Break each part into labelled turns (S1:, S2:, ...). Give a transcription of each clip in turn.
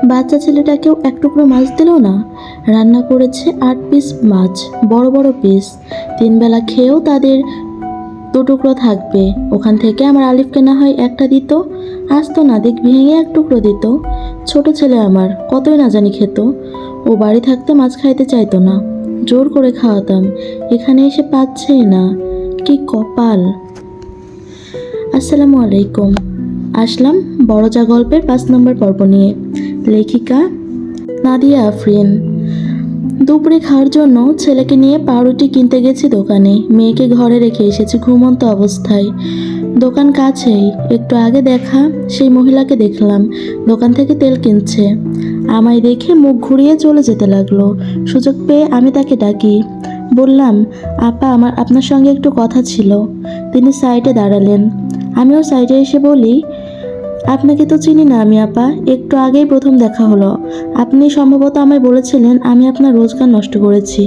S1: বাচ্চা ছেলেটাকেও এক টুকরো মাছ দিল না। রান্না করেছে 8 পিস মাছ, বড় বড় পিস। 3 বেলা খেয়েও তাদের 2 টুকরো থাকবে। ওখান থেকে আমার আলিফকে না হয় একটা দিত, আসতো না দিক ভেঙে 1 টুকরো দিত। ছোট ছেলে আমার, কতই না জানি খেত। ও বাড়ি থাকতে মাছ খাইতে চাইতো না, জোর করে খাওয়াতাম। এখানে এসে পাচ্ছেই না, কি কপাল। আসসালামু আলাইকুম। আসলাম বড় যা গল্পের 5 নম্বর পর্ব নিয়ে। লেখিকা নাদিয়া আফরিন। দুপুরে খাওয়ার জন্য ছেলেকে নিয়ে পাউরুটি কিনতে গেছি দোকানে। মেয়েকে ঘরে রেখে এসেছি ঘুমন্ত অবস্থায়। দোকান কাছেই, একটু আগে দেখা সেই মহিলাকে দেখলাম দোকান থেকে তেল কিনছে। আমায় দেখে মুখ ঘুরিয়ে চলে যেতে লাগলো। সুযোগ পেয়ে আমি তাকে ডাকি, বললাম, আপা আপনার সঙ্গে একটু কথা ছিল। তিনি সাইডে দাঁড়ালেন। আমিও সাইডে এসে বলি, আপনাকে তো চিনি না আমি আপা, একটু আগেই প্রথম দেখা হলো। আপনি সম্ভবত আমায় বলেছিলেন আমি আপনার রোজগার নষ্ট করেছি।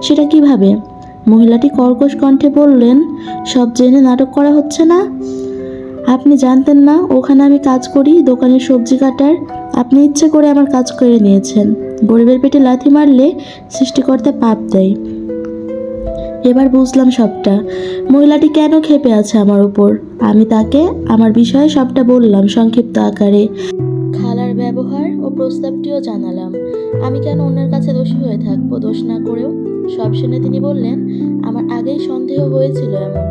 S1: সেটা কিভাবে? মহিলাটি কর্কশ কণ্ঠে বললেন, সব জেনে নাটক করা হচ্ছে না? আপনি জানতেন না ওখানে আমি কাজ করি, দোকানের সবজি কাটার? আপনি ইচ্ছে করে আমার কাজ করে নিয়েছেন। গরিবের পেটে লাথি মারলে সৃষ্টিকর্তা পাপ দেয়। এবার বুঝলাম সবটা। মহিলাটি কেন ক্ষেপে আছে আমার উপর। আমি তাকে আমার বিষয়ে সবটা বললাম সংক্ষিপ্ত আকারে। খালার ব্যবহার ও প্রস্তাবটিও জানালাম। আমি কেন অন্যের কাছে দোষী হয়ে থাকবো, দোষ না করেও? সব শুনে তিনি বললেন, আমার আগেই সন্দেহ হয়েছিল এমন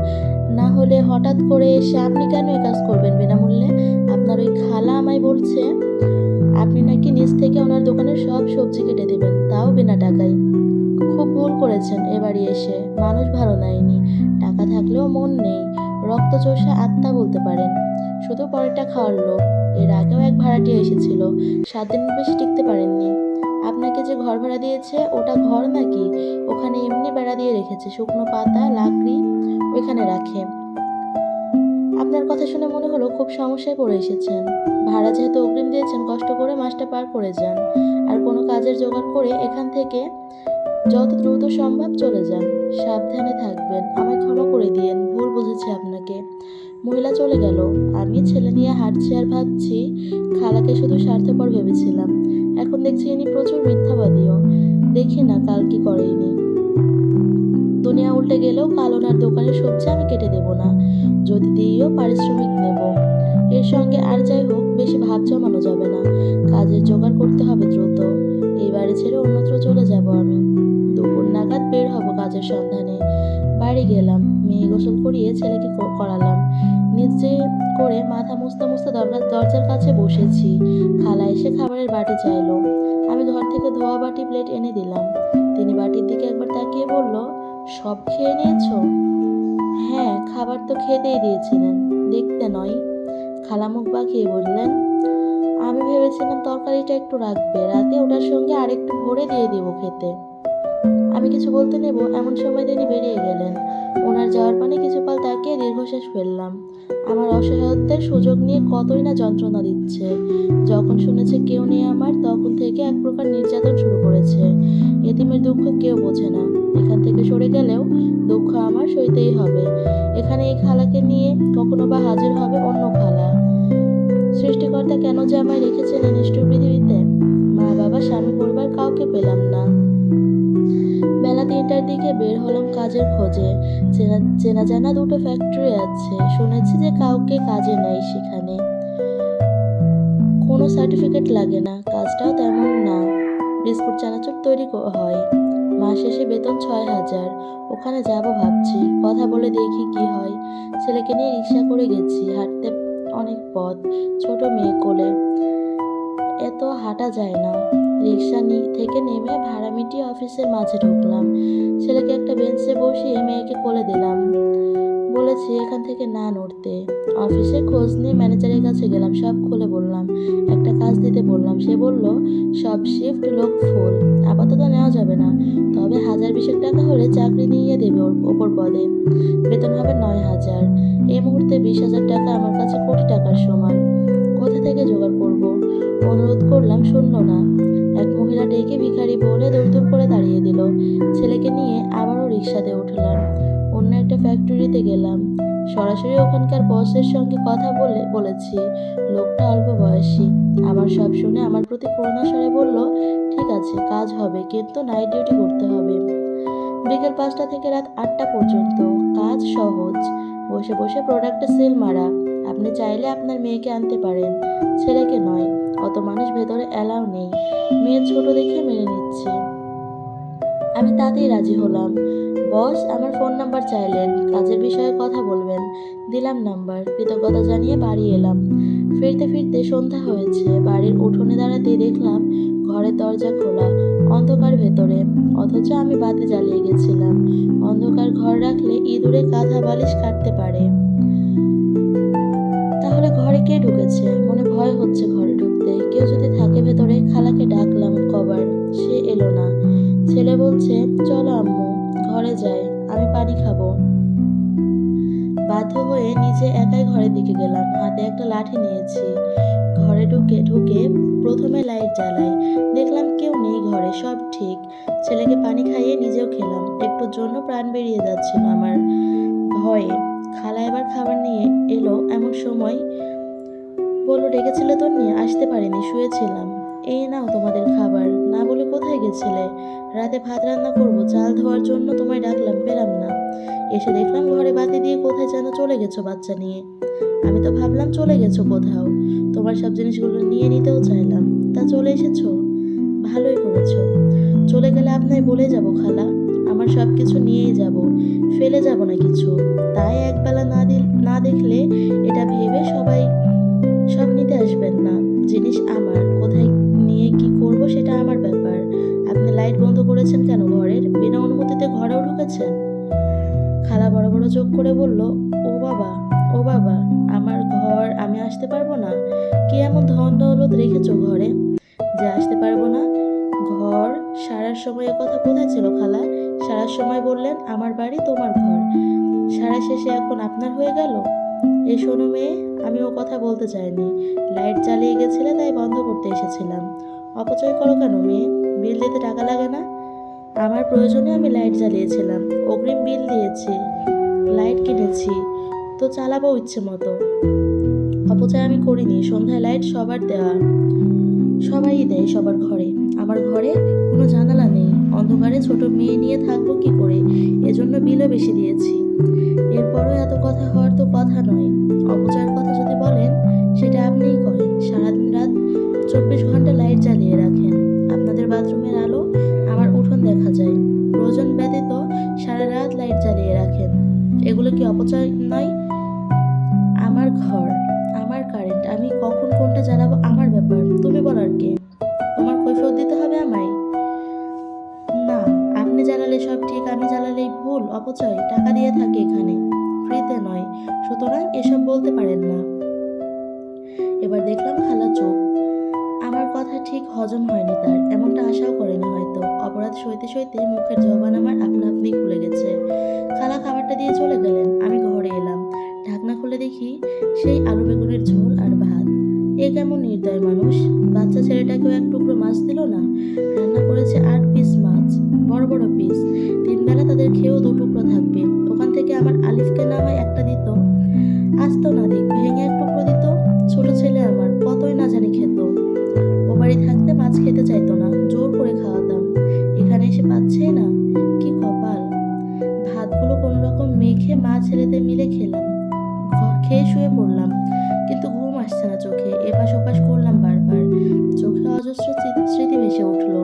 S1: না হলে হঠাৎ করে এসে আপনি কেন এই কাজ করবেন বিনামূল্যে? আপনার ওই খালা আমায় বলছে আপনি নাকি নিজ থেকে ওনার দোকানের সব সবজি কেটে দেবেন, তাও বিনা টাকায়। খুব ভুল করেছেন এবারই এসে, মানুষ ভালো নেয়নি। টাকা থাকলেও মন নেই, রক্তচোষা আত্মা বলতে পারেন। শুধু পরেরটা খাওয়ার লোক। এর আগেও এক ভাড়াটিয়া এসেছিল, 7 দিন বেশি টিকতে পারেননি। আপনাকে যে ঘর ভাড়া দিয়েছে ওটা ঘর নাকি? ওখানে এমনি বেড়া দিয়ে রেখেছে, শুকনো পাতা লাকড়ি ওইখানে রাখে। আপনার কথা শুনে মনে হলো খুব সমস্যায় পড়ে এসেছেন। ভাড়া যেহেতু অগ্রিম দিয়েছেন, কষ্ট করে মাসটা পার করে যান, আর কোনো কাজের জোগাড় করে এখান থেকে যত দ্রুত সম্ভব চলে যান। সাবধানে থাকবেন। আমায় ক্ষমা করে দিয়েন, ভুল বুঝেছি আপনাকে। মহিলা চলে গেল। আমি ছেলে নিয়ে হাঁটছি আর ভাবছি, খালাকে শুধু স্বার্থপর ভেবেছিলাম, এখন দেখছি ইনি প্রচুর মিথ্যাবাদীও। দেখি না কাল কি করে ইনি। দুনিয়া উল্টে গেলেও কাল ওনার দোকানের সবজি আমি কেটে দেব না, যদি দিইও পারিশ্রমিক নেব। এর সঙ্গে আর যাই হোক, বেশি ভাব জমানো যাবে না। কাজের জোগাড় করতে হবে দ্রুত। এই বাড়ি ছেড়ে অন্যত্র চলে যাব আমি। দুপুর নাগাদ বের হব কাজের সন্ধানে। বাড়ি গেলাম, মেয়ে গোসল করিয়ে ছেলেকে করালাম। নিজে করে মাথা মুছতে মুছতে দরজার কাছে বসেছি। খালা এসে খাবারের বাটি চাইলো। আমি ঘর থেকে ধোয়া বাটি প্লেট এনে দিলাম। তিনি বাটির দিকে একবার তাকিয়ে বলল, সব খেয়ে নিয়েছো? হ্যাঁ, খাবার তো খেতেই দিয়েছিলেন, দেখতে নয়। খালা মুখ বাঁকিয়ে বললেন, আমি ভেবেছিলাম তরকারিটা একটু রাখবে, রাতে ওটার সঙ্গে আরেকটু ভরে দিয়ে দিব খেতে। আমি কিছু বলতে নেব এমন সময় তিনি বেরিয়ে গেলেন। ওনার যাওয়ার পানে কিছু পাল তাকিয়ে দীর্ঘশ্বাস ফেললাম। আমার অসহায়ত্বের সুযোগ নিয়ে কতই না যন্ত্রণা দিচ্ছে। যখন শুনেছে কেউ নেই আমার, তখন থেকে এক প্রকার নির্যাতন শুরু করেছে। এতিমের দুঃখ কেউ বোঝে না। এখান থেকে সরে গেলেও দুঃখ আমার সইতেই হবে। এখানে এই খালাকে নিয়ে কখনো বা হাজির হবে অন্য খালা। সৃষ্টিকর্তা কেন যে আমায় রেখেছেন এই নিষ্ঠুর পৃথিবীতে? মা বাবা স্বামী পরিবার কাউকে পেলাম না। বেলা 3টার দিকে বের হলাম কাজের খোঁজে। চেনা জানা 2টো ফ্যাক্টরি আছে, শুনেছি যে কাউকে কাজে নেয় সেখানে। কোনো সার্টিফিকেট লাগে না, কাজটাও তেমন না। বিস্কুট চানাচুর তৈরি হয়। মাস শেষে বেতন 6,000। ওখানে যাব ভাবছি, কথা বলে দেখি কি হয়। ছেলেকে নিয়ে রিক্সা করে গেছি, হাঁটতে অনেক পথ, ছোট মেয়ে কোলে, এত হাঁটা যায় না। রিক্সা থেকে নেমে ভাড়া মিটিয়ে অফিসের মাঝে ঢুকলাম। ছেলেকে একটা বেঞ্চে বসিয়ে মেয়েকে কোলে দিলাম। বলেছি এখান থেকে না নড়তে। অফিসে খোঁজ নিয়ে ম্যানেজারের কাছে গেলাম, সব খুলে বললাম। একটা কাজ দিতে বললাম, সে বলল সব শিফট লোক ফুল, আপাতত নেওয়া যাবে না, তবে 1020 টাকা হলে চাকরি নিয়ে দেবে ওপর পদে। বেতন হবে 9,000। এই মুহূর্তে 20,000 টাকা আমার কাছে কোটি টাকার সমান। কোথা থেকে জোগাড় করব? অনুরোধ করলাম, শুনল না। এক মহিলা ডেকে ভিখারি বলে দৌড় করে তাড়িয়ে দিল। ছেলেকে নিয়ে আবারও রিক্সাতে উঠলাম। অন্য একটা ফ্যাক্টরিতে গেলাম। সরাসরি ওখানকার বসের সঙ্গে কথা বলেছি। লোকটা অল্প বয়সী, আমার সব শুনে আমার প্রতি করুণা স্বরে বলল, ঠিক আছে, কাজ হবে, কিন্তু নাইট ডিউটি করতে হবে। বিকেল 5টা থেকে রাত 8টা পর্যন্ত কাজ সহজ, বসে বসে প্রোডাক্টে সেল মারা। আপনি চাইলে আপনার মেয়েকে আনতে পারেন, ছেলেকে নয়। অত মানুষ ভেতরে অ্যালাউ নেই। মেয়ে ছোট দেখে মেনে নিচ্ছে। আমি তাতেই রাজি হলাম। বস আমার ফোন নাম্বার চাইলেন, কাজের বিষয়ে কথা বলবেন। দিলাম নাম্বার। কৃতজ্ঞতা জানিয়ে বাড়ি এলাম। ফিরতে ফিরতে সন্ধ্যা হয়েছে। বাড়ির উঠোনে দাঁড়াতেই দেখলাম ঘরের দরজা খোলা, অন্ধকার ভেতরে, অথচ আমি বাতি জ্বালিয়ে গেছিলাম। অন্ধকার ঘর রাখলে ইঁদুরে কাঁথা বালিশ কাটতে পারে। তাহলে ঘরে কে ঢুকেছে? মনে ভয় হচ্ছে ঘরে ঢুকতে। কেউ যদি থাকে ভেতরে। খালাকে ডাকলাম কবার, সে এলো না। ছেলে বলছে, চলো আম্মু, ঘরে যাই, আমি পানি খাবো। বাধ্য হয়ে নিজে একাই ঘরের দিকে গেলাম। হাতে একটা লাঠি নিয়েছি। ঘরে ঢুকে ঢুকে প্রথমে লাইট জ্বালাই। দেখলাম কেউ নেই ঘরে, সব ঠিক। ছেলেকে পানি খাইয়ে নিজেও খেলাম। একটুর জন্য প্রাণ বেরিয়ে যাচ্ছিল আমার ভয়ে। খালা এবার খাবার নিয়ে এলো এমন সময় বলল, ডেকেছিলে তো নিয়ে আসতে পারিনি, শুয়েছিলাম। এই নাও তোমাদের খাবার। না বলে কোথায় গেছিলে? রাতে ভাত রান্না করবো, চাল ধোয়ার জন্য তোমায় ডাকলাম, পেলাম না। এসে দেখলাম ঘরে বাতি দিয়ে কোথায় যেন চলে গেছো বাচ্চা নিয়ে। আমি তো ভাবলাম চলে গেছো কোথাও। তোমার সব জিনিসগুলো নিয়ে নিতেও চাইলাম, তা চলে এসেছো। ভালোই করেছো। চলে গেলে আপনায় বলে যাব খালা, আমার সব কিছু নিয়েই যাব, ফেলে যাব না কিছু। তাই একবেলা না দেখলে এটা ভেবে সবাই সব নিতে আসবেন না। জিনিস আমার, কোথায় নিয়ে কি করব সেটা আমার ব্যাপার। আপনি লাইট বন্ধ করেছেন কেন ঘরের? বিনা অনুমতিতে ঘরেও ঢুকেছেন? খালা বড় বড় চোখ করে বলল, ও বাবা, ও বাবা, আমার ঘর, আমি আসতে পারবো না? কি এমন ধন দৌলত রেখেছো ঘরে যে আসতে পারবো না? ঘর সারার সময় কথা কোথায় ছিল খালা? সারার সময় বললেন আমার বাড়ি তোমার ঘর, সারা শেষে এখন আপনার হয়ে গেল। এই শোনো মেয়ে, আমি ও কথা বলতে চাইনি। লাইট জ্বালিয়ে গেছিলে তাই বন্ধ করতে এসেছিলাম। অপচয় করো কেন মেয়ে? বিল দিতে টাকা লাগে না? আমার প্রয়োজনে আমি লাইট জ্বালিয়েছিলাম, অগ্রিম বিল দিয়েছি, লাইট কিনেছি, তো চালাবো ইচ্ছে মতো। অপচয় আমি করিনি। সন্ধ্যায় লাইট সবার দেওয়া, সবাই দেয় সবার ঘরে। আমার ঘরে কোনো জানালা নেই, অন্ধকারে ছোট মেয়ে নিয়ে থাকবো কি করে? এজন্য বিলও বেশি দিয়েছি। এরপরও এত কথা হওয়ার তো কথা নয়। অপচয়ের কথা যদি বলেন, সেটা আপনিই করেন। সারাদিন রাত 24 ঘন্টা লাইট জ্বালিয়ে রাখেন। আপনাদের বাথরুমের আলো আমার উঠোন দেখা যায়। প্রয়োজন ব্যতীত সারা রাত লাইট জ্বালিয়ে রাখেন। এগুলো কি অপচয় নয়? আমার ঘর, আমার কারেন্ট, আমি কখন কোনটা জ্বালাবো আমার ব্যাপার। তুমি বলার কে? তোমার কৈফিয়ত দিতে হবে আমায়? না, আপনি জ্বালালে সব ঠিক, আমি জ্বালালেই ভুল, অপচয়। টাকা দিয়ে থাকি এখানে, ফ্রিতে নয়। সুতরাং এসব বলতে পারেন না। এবার দেখলাম খালা চোখ। আমার কথা ঠিক হজম হয়নি তার, এমনটা আশাও করেনি হয়তো। অপরাধ সইতে সইতে মুখের জবান আমার আপনা আপনি খুলে গেছে। খালা খাবারটা দিয়ে চলে গেলেন। আমি ঘরে এলাম। ঢাকনা খুলে দেখি সেই আলু বেগুনের ঝোল আর ভাত। এ কেমন নির্দয় মানুষ! বাচ্চা ছেলেটাকেও এক টুকরো মাছ দিল না। রান্না করেছে 8 পিস মাছ, বড় বড় পিস। 3 বেলা তাদের খেয়েও 2 টুকরো থাকবে। ওখান থেকে আমার আলিফকে না হয় একটা দিত, আস্ত না দিক ভেঙে এক টুকরো দিত। ছোট ছেলে আমার কতই না জানি খেত। ও বাড়ি থাকতে মাছ খেতে চাইতো না, জোর করে খাওয়াতাম। এখানে এসে পাচ্ছেই না, কি কপাল! ভাতগুলো কোনো রকম মেখে মা ছেলেতে মিলে খেলাম। খেয়ে শুয়ে পড়লাম, কিন্তু ঘুম আসছে না চোখে। এপাশ ওপাশ করলাম বারবার। চোখে অজস্র স্মৃতি ভেসে উঠলো।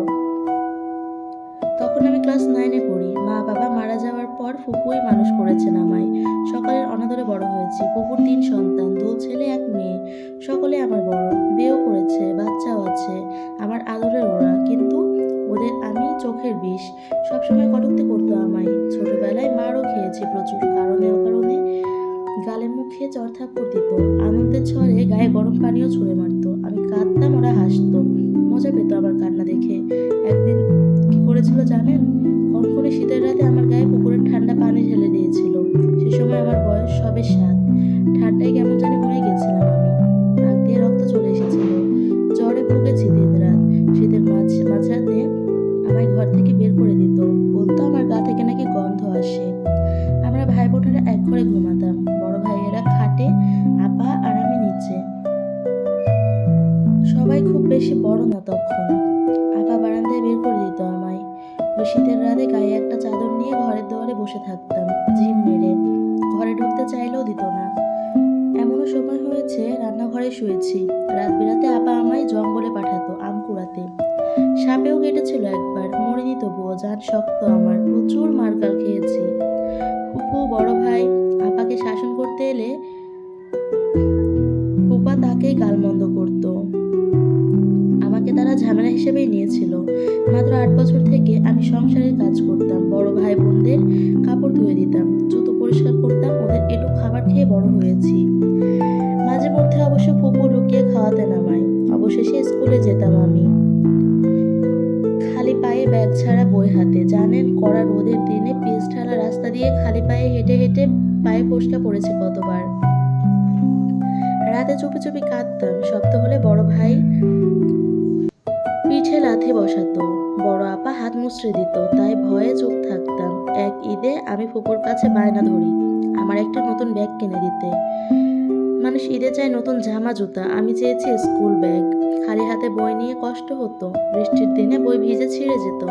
S1: তখন আমি ক্লাস 9-এ পড়ি। মা বাবা মারা যাওয়ার পর ফুপুই মানুষ করেছেন আমায়। সকালের অনাদরে বড় হয়েছি। ফুপুর 3 সন্তান, 2 ছেলে 1 মেয়ে। সকলে আমার বড়, বিয়েও করেছে, বাচ্চাও আছে। আমার আদরের ওরা, কিন্তু ওদের আমি চোখের বিষ। সবসময় কটূক্তি করতো আমায়। ছোটবেলায় মারও খেয়েছি প্রচুর, কারণে অকারণে। গালে মুখে চড়থাপ্পড় দিত। আনন্দের ঝড়ে গায়ে গরম পানিও ছুঁড়ে মারতো। আমি কাঁদতাম, ওরা হাসতো, মজা পেত আমার কান্না দেখে। একদিন কি করেছিল জানেন? কনকনে শীতের রাতে আমার গায়ে পুকুরের ঠান্ডা পানি ঢেলে দিয়েছিল। সে সময় আমার বয়স সবে 7। ঠান্ডায় কেমন জানি হয়ে গেছিলাম আমি। নাক দিয়ে রক্ত চলে এসেছিল। জ্বরে ভুগেছি দিনরাত। শীতের মাঝরাতে আমায় ঘর থেকে বের করে দিত। বলতো আমার গা থেকে নাকি গন্ধ আসে। আমরা ভাই বোনেরা এক ঘরে ঘুমাতাম। বড় ভাইয়েরা খাটে, আপা আর আমি নিচে। সবাই তখন। আপা বারান্দায় বের করে দিত আমায়। ওই শীতের রাতে গায়ে একটা চাদর নিয়ে ঘরের দুয়ারে বসে থাকতাম ঝিম মেরে। ঘরে ঢুকতে চাইলেও দিত না। এমনও সময় হয়েছে রান্নাঘরে শুয়েছি, রাত বেরাতে আপা আমায় জঙ্গলে পাঠাতো আম কুড়াতে। সাপেও কেটেছিল একবার, মরিনি তবুও, জান শক্ত আমার, প্রচুর মারকাল খেয়েছি। ফুপু বড় ভাই আপাকে শাসন করতে এলে ফুপা তাকেই গালমন্দ করত। আমাকে তারা ঝামেলা হিসেবেই নিয়েছিল। মাত্র 8 বছর থেকে আমি সংসারের কাজ করতাম, বড় ভাই বোনদের কাপড় ধুয়ে দিতাম, জুতো পরিষ্কার করতাম, ওদের একটু খাবার খেয়ে বড় হয়েছি। মাঝে মধ্যে অবশ্য ফুপু লুকিয়ে খাওয়াতেন আমায়। অবশেষে স্কুলে যেতাম আমি, খালি পায়ে, ব্যাগ ছাড়া, বই হাতে। জানেন, কড়া রোদের দিনে পিচ ঢালা রাস্তা দিয়ে খালি পায়ে হেঁটে হেঁটে পায়ে ফোস্কা পড়েছে কতবার। রাতে চুপি চুপি কাঁদতাম। শব্দ হলে বড় ভাই পিঠে লাথি বসাতো, বড় আপা হাত মুচড়ে দিত, তাই ভয়ে চুপ থাকতাম। এক ঈদে আমি ফুপুর কাছে বায়না ধরি আমার একটা নতুন ব্যাগ কিনে দিতে। মানুষ ঈদে চায় নতুন জামা জুতা, আমি চেয়েছি স্কুল ব্যাগ। খালি হাতে বই নিয়ে কষ্ট হতো, বৃষ্টির দিনে বই ভিজে ছিঁড়ে যেত।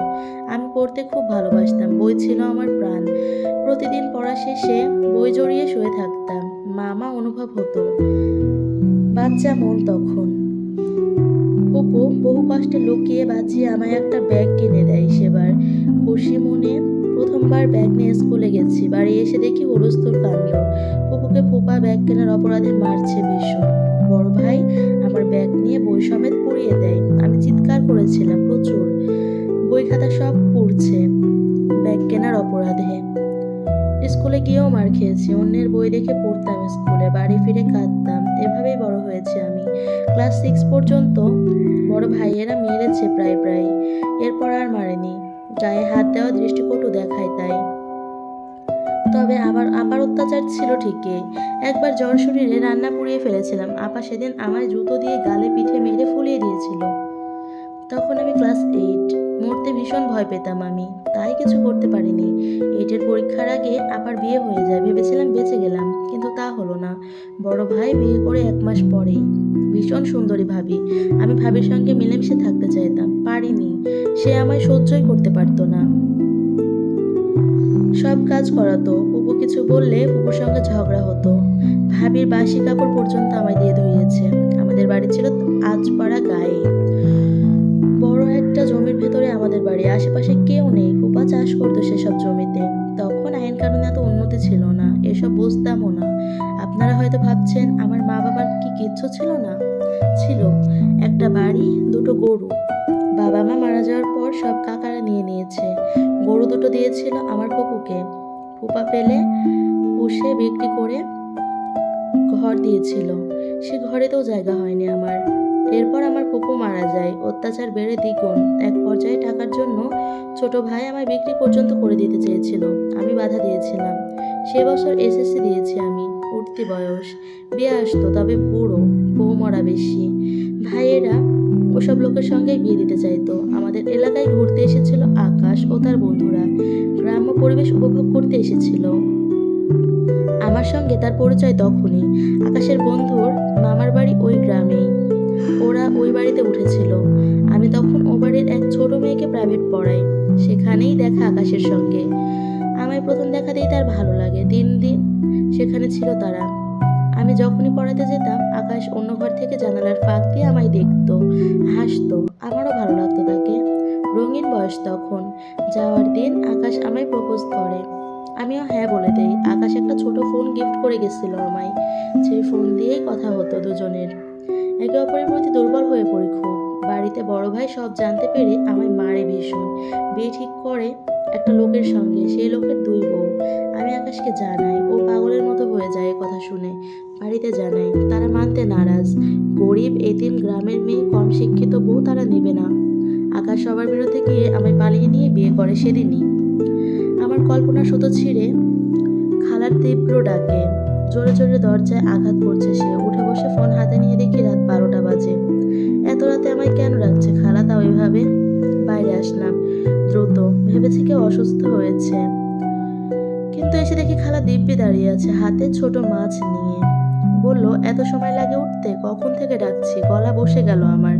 S1: আমি পড়তে খুব ভালোবাসতাম, বই ছিল আমার প্রাণ। প্রতিদিন পড়া শেষে বই জড়িয়ে শুয়ে থাকতাম। মামা অনুভব হতো, বাচ্চা মন তখন। ফুপু বহু কষ্টে লুকিয়ে বাঁচিয়ে আমায় একটা ব্যাগ কিনে দেয় সেবার। খুশি মনে প্রথমবার ব্যাগ নিয়ে স্কুলে গেছি। বাড়ি এসে দেখি হুলস্থুল কাণ্ড। ফুপুকে ফুপা ব্যাগ কেনার অপরাধে মারছে ভীষণ। বড় ভাই আমার ব্যাগ নিয়ে বই সমেত পুড়িয়ে দেয়। আমি চিৎকার করেছিলাম প্রচুর। বই খাতা সব পুড়ছে ব্যাগ কেনার অপরাধে। স্কুলে গিয়েও মার খেয়েছি, অন্যের বই দেখে পড়তাম স্কুলে, বাড়ি ফিরে কাঁদতাম। এভাবেই বড় হয়েছে আমি। ক্লাস 6 পর্যন্ত বড় ভাইয়েরা মেরেছে প্রায় প্রায়, এরপর আর মারেনি। গায়ে হাত দেওয়া দৃষ্টিকটু দেখায় তাই। তবে আবার অত্যাচার ছিল ঠিকই। একবার জ্বর শরীরে রান্না পুড়িয়ে ফেলেছিলাম। আপা সেদিন আমায় জুতো দিয়ে গালে পিঠে মেরে ফুলিয়ে দিয়েছিল। তখন আমি ক্লাস 8। মরতে ভীষণ ভয় পেতাম আমি, তাই কিছু করতে পারিনি। 8-এর পরীক্ষার আগে আবার বিয়ে হয়ে যায়, ভেবেছিলাম বেঁচে গেলাম, কিন্তু তা হলো না। বড় ভাই বিয়ে করে 1 মাস পরেই। ভীষণ সুন্দরী ভাবি। আমি ভাবির সঙ্গে মিলেমিশে থাকতে চাইতাম, পারিনি। সে আমায় সহ্যই করতে পারতো না। সব কাজ করাতো। ফুপু কিছু বললে ফুপুর সঙ্গে ঝগড়া হতো। ভাবির বাসি কাপড় পর্যন্ত আমায় দিয়ে ধুইয়েছে। আমাদের বাড়ি ছিল আজপাড়া গায়ে। বড় একটা জমির ভেতরে আমাদের বাড়ি, আশেপাশে কেউ নেই। ফুপা চাষ করতো সেসব জমিতে। তখন আইন কানুন এত উন্নতি ছিল না, এসব বুঝতামও না। আপনারা হয়তো ভাবছেন আমার মা বাবার কি কিচ্ছু ছিল না? ছিল, একটা বাড়ি, 2টো গরু। বাবা মা মারা যাওয়ার পর সব কাকারা নিয়ে নিয়েছে। গরু 2টো দিয়েছিল আমার ফুপুকে। ফুপা পেলে পুষে বিক্রি করে ঘর দিয়েছিল। সে ঘরেতেও জায়গা হয়নি আমার। এরপর আমার ফুপু মারা যায়, অত্যাচার বেড়ে দ্বিগুণ। এক পর্যায়ে টাকার জন্য ছোট ভাই আমায় বিক্রি পর্যন্ত করে দিতে চেয়েছিল, আমি বাধা দিয়েছিলাম। সে বছর এসএসসি দিয়েছি আমি, উঠতি বয়স। বিয়ে আসতো, তবে বুড়ো, বউ মরা বেশি। ভাইয়েরা ওসব লোকের সঙ্গেই বিয়ে দিতে চাইতো। আমাদের এলাকায় ঘুরতে এসেছিল আকাশ ও তার বন্ধুরা, গ্রাম্য পরিবেশ উপভোগ করতে এসেছিল। আমার সঙ্গে তার পরিচয় তখনই। আকাশের বন্ধুর মামার বাড়ি ওই গ্রামেই, ওরা ওই বাড়িতে উঠেছিল। আমি তখন ও বাড়ির এক ছোট মেয়েকে প্রাইভেট পড়াই। সেখানেই দেখা আকাশের সঙ্গে। আমায় প্রথম দেখাতেই তার ভালো লাগে। দিন দিন সেখানে ছিল তারা। আমি যখনই পড়াতে যেতাম, আকাশ অন্য ঘর থেকে জানালার ফাঁক দিয়ে আমায় দেখতো, হাসতো। আমারও ভালো লাগতো তাকে। রঙিন বয়স তখন। যাওয়ার দিন আকাশ আমায় প্রপোজ করে। আমিও হ্যাঁ বলে দেই। আকাশ একটা ছোট ফোন গিফট করে গেছিল আমায়। সেই ফোন দিয়েই কথা হতো দুজনের। একে অপরের প্রতি দুর্বল হয়ে পড়ি খুব। বাড়িতে বড় ভাই সব জানতে পেরে আমায় মারে ভীষণ। বিয়ে ঠিক করে একটা লোকের সঙ্গে, সেই লোকের 2 বউ। আমি আকাশকে জানাই, ও পাগলের মতো হয়ে যায় কথা শুনে। বাড়িতে জানাই, তারা মানতে নারাজ। গরিব এতিম গ্রামের মেয়ে, কম শিক্ষিত বউ তারা নেবে না। আকাশ সবার বিরুদ্ধে গিয়ে আমায় পালিয়ে নিয়ে বিয়ে করে সেদিনই। আমার কল্পনা সুতো ছিঁড়ে খালার তীব্র ডাকে। জোরে জোরে দরজায় আঘাত করছে সে। উঠে বসে ফোন হাতে নিয়ে দেখি রাত 12টা বাজে। এত রাতে আমায় কেন রাখছে খালা তাও এভাবে? বাইরে আসলাম দ্রুত, ভেবেছি কেউ অসুস্থ হয়েছে, কিন্তু এসে দেখি খালা দিব্যি দাঁড়িয়ে আছে, হাতে ছোট মাছ নিয়ে। বলল, এত সময় লাগে উঠতে? কখন থেকে ডাকছি, গলা বসে গেল আমার।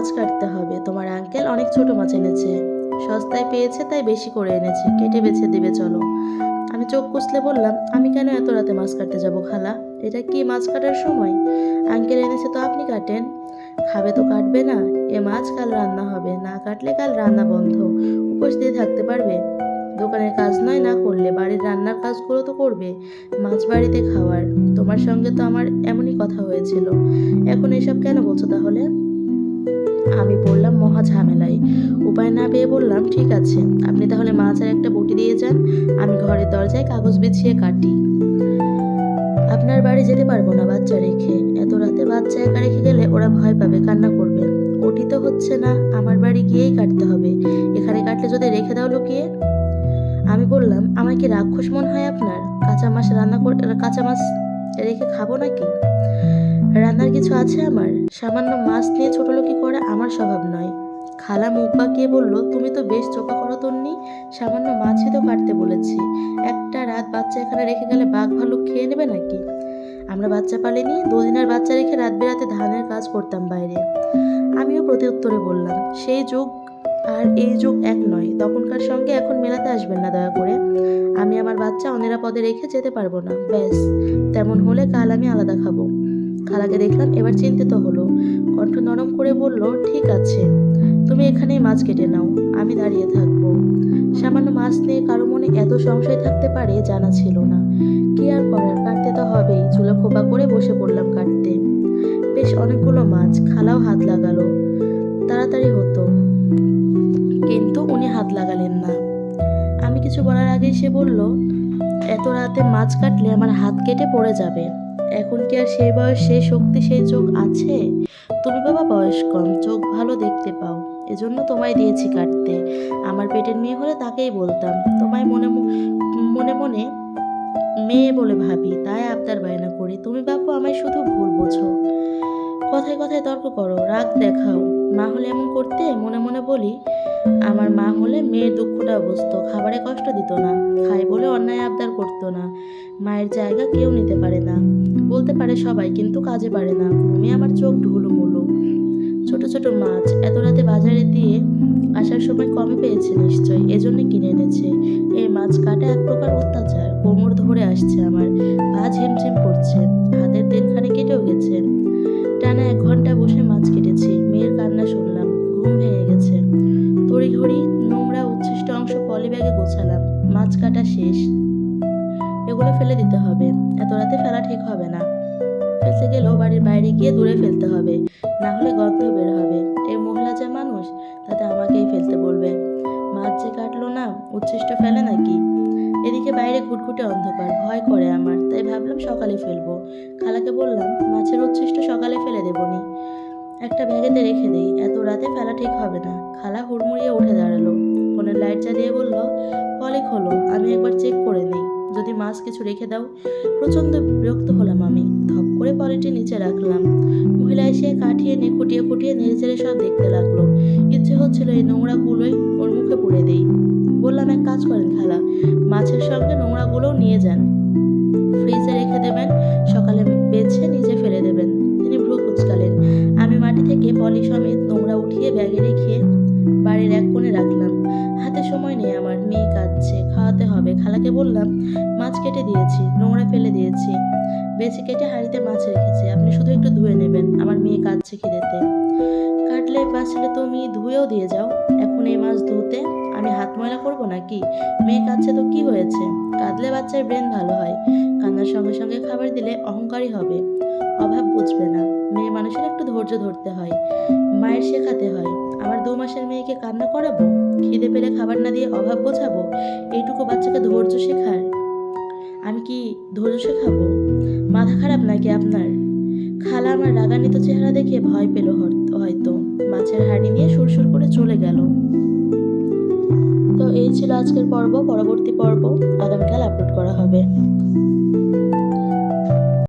S1: মাছ কাটতে হবে, তোমার আঙ্কেল অনেক ছোট মাছ এনেছে, সস্তায় পেয়েছে তাই বেশি করে এনেছে, কেটে বেছে দিবে চলো। আমি চোখ কষলে বললাম, আমি কেন এত রাতে মাছ কাটতে যাব খালা? এটা কি মাছ কাটার সময়? আঙ্কেল এনেছে তো আপনি কাটেন। খাবে তো কাটবে না? এ মাছ কাল রান্না হবে, না কাটলে কাল রান্না বন্ধ। উপোস দিয়ে থাকতে পারবে? দোকানের কাজ নয় না করলে বাড়ির রান্নার কাজগুলো তো করবে। মাছ বাড়িতে খাওয়ার। তোমার সঙ্গে তো আমার এমনই কথা হয়েছিল, এখন এসব কেন বলছো তাহলে? আমি পড়লাম মহা ঝামেলায়। উপায় না পেয়ে বললাম, ঠিক আছে, আপনি তাহলে মাছ আর একটা বটি দিয়ে যান, আমি ঘরের দরজায় কাগজ বিছিয়ে কাটি। আপনার বাড়ি যেতে পারবো না বাচ্চা রেখে, এত রাতে বাচ্চা একা রেখে গেলে ওরা ভয় পাবে, কান্না করবে। ওটি তো হচ্ছে না, আমার বাড়ি গিয়েই কাটতে হবে, এখানে কাটলে যদি রেখে দাও লুকিয়ে। আমি বললাম, আমার কি রাক্ষস মন হয় আপনার? কাঁচা মাছ রেখে খাবো নাকি? রান্নার কিছু আছে আমার? সামান্য মাছ নিয়ে ছোটলোকি করা আমার স্বভাব নয়। খালা মুখ বাঁকিয়ে বলল, তুমি তো বেশ চোখা করো তন্নি, সামান্য মাছই তো কাটতে বলেছি, একটা রাত বাচ্চা এখানে রেখে গেলে বাঘ ভালুক খেয়ে নেবে নাকি? আমরা বাচ্চা পালিনি, দুদিনের বাচ্চা রেখে রাত বেরাতে ধানের কাজ করতাম বাইরে। আমিও প্রতি উত্তরে বললাম, সেই যুগ আর এই যুগ এক নয়, তখনকার সঙ্গে এখন মেলাতে আসবেন না দয়া করে। আমি আমার বাচ্চা অনিরাপদে রেখে যেতে পারবো না, ব্যাস। তেমন হলে কাল আমি আলাদা খাবো। খালাকে দেখলাম এবার চিন্তিত হলো, কণ্ঠ নরম করে বলল, ঠিক আছে, তুমি এখানেই মাছ কেটে নাও, আমি দাঁড়িয়ে থাকবো। সামান্য মাছ নিয়ে কারো মনে এত সংশয় থাকতে পারে জানা ছিল না। কি আর করার, কাটতে তো হবেই। চুলো খোপা করে বসে পড়লাম কাটতে। বেশ অনেকগুলো মাছ, খালাও হাত লাগালো, তাড়াতাড়ি হতো, কিন্তু উনি হাত লাগালেন না। আমি কিছু বলার আগেই সে বলল, এত রাতে মাছ কাটলে আমার হাত কেটে পড়ে যাবে। এখন কি আর সেই বয়স, সেই শক্তি, সেই চোখ আছে? তুমি বাবা বয়স কম, চোখ ভালো দেখতে পাও, এজন্য তোমায় দিয়েছি কাটতে। আমার পেটের মেয়ে হলে তাকেই বলতাম, তোমায় মনে মনে মনে মেয়ে বলে ভাবি, তাই আবদার বায়না করি। তুমি বাপু আমায় শুধু ভুল বোঝো। কথায় কথায় তর্ক করো, রাগ দেখাও। মা হলে এমন করতে? মনে মনে বলি, আমার মা হলে মেয়ের দুঃখটা বুঝতো, খাবারে কষ্ট দিত না, খাই বলে অন্যায় আবদার করতো না। মায়ের জায়গা কেউ নিতে পারে না, বলতে পারে সবাই, কিন্তু কাজে পারে না। ঘুমে আমার চোখ ঢুলুমুলু। ছোট ছোট মাছ এত রাতে বাজারে দিয়ে আসার সময় কমে পেয়েছে নিশ্চয়, এজন্য কিনে এনেছে। এই মাছ কাটা এক প্রকার অত্যাচার। কোমর ধরে আসছে আমার, পা ঝিমঝিম করছে, হাতের দিনখানে কেটেও গেছে। টানা 1 ঘন্টা বসে মাছ কেটেছি, মেয়ের কান্না শুনলাম, ঘুম ভেঙে গেছে। তড়িঘড়ি নোংরা উচ্ছিষ্ট অংশ পলি ব্যাগে গোছালাম। মাছ কাটা শেষ, এগুলো ফেলে দিতে হবে, এত রাতে ফেলা ঠিক হবে না। ফেলতে গেলেও বাড়ির বাইরে গিয়ে দূরে ফেলতে হবে, না হলে গন্ধ বের হবে। এই মহিলা যে মানুষ, তাতে আমাকেই ফেলতে বলবে। মাছ যে কাটলো না, উচ্ছিষ্ট ফেলে নাকি? এদিকে বাইরে ঘুটঘুটে অন্ধকার, ভয় করে আমার, তাই ভাবলাম সকালে ফেলবো। খালাকে বললাম, মাছের উচ্ছিষ্ট সকালে ফেলে দেবনি, একটা ব্যাগেতে রেখে দেই, এত রাতে ফেলা ঠিক হবে না। খালা হুড়মুড়িয়ে উঠে দাঁড়ালো, ফোনের লাইট জ্বালিয়ে বলল, পলি খোলো, আমি একবার চেক করে নেই, যদি মাছ কিছু রেখে দাও। প্রচণ্ড বিরক্ত হলাম আমি, ধপ করে পলিটি নিচে রাখলাম। মহিলা এসে কাঠি এনে খুঁটিয়ে খুঁটিয়ে নেড়ে চেড়ে সব দেখতে লাগলো। ইচ্ছে হচ্ছিল এই নোংরাগুলোই ওর মুখে পুড়ে দেই। বললাম, এক কাজ করেন খালা, মাছের সঙ্গে নোংরাগুলোও নিয়ে যান, ফ্রিজে রেখে দেবেন, সকালে বেছে নিজে ফেলে দেবেন। তিনি ভ্রু কুঁচকালেন। আমি মাটি থেকে পলি সমেত নোংরা উঠিয়ে ব্যাগে রেখে বাড়ির এক কোণে রাখলাম। হাতে সময় নেই আমার, মেয়ে কাঁদছে, খাওয়াতে হবে। খালাকে বললাম, মাছ কেটে দিয়েছি, নোংরা ফেলে দিয়েছি, বেছে কেটে হাঁড়িতে মাছ রেখেছি, আপনি শুধু একটু ধুয়ে নেবেন, আমার মেয়ে কাঁদছে খিদেতে। কাটলে বাঁচলে তুমি ধুয়েও দিয়ে যাও, এখন এই মাছ ধুতে আমি হাত ময়লা করবো নাকি? মেয়ে কাঁদছে তো কি হয়েছে? কাঁদলে বাচ্চার ব্রেন ভালো হয়, কান্নার সঙ্গে সঙ্গে খাবার দিলে অহংকারী হবে, অভাব বুঝবে না। মেয়ে মানুষের একটু ধৈর্য ধরতে হয়, মায়ের শেখাতে হয়। আমার 2 মাসের মেয়েকে কান্না করাবো? খিদে পেলে খাবার না দিয়ে অভাব বোঝাবো? এইটুকু বাচ্চাকে ধৈর্য শেখার আমি কি ধৈর্য শেখাবো? মাথা খারাপ নাকি আপনার? খালা আমার রাগান্বিত চেহারা দেখে ভয় পেল হয়তো, মাছের হাঁড়ি নিয়ে সুরসুর করে চলে গেল। তো এই ছিল আজকের পর্ব। পরবর্তী পর্ব আগামীকাল আপলোড করা হবে।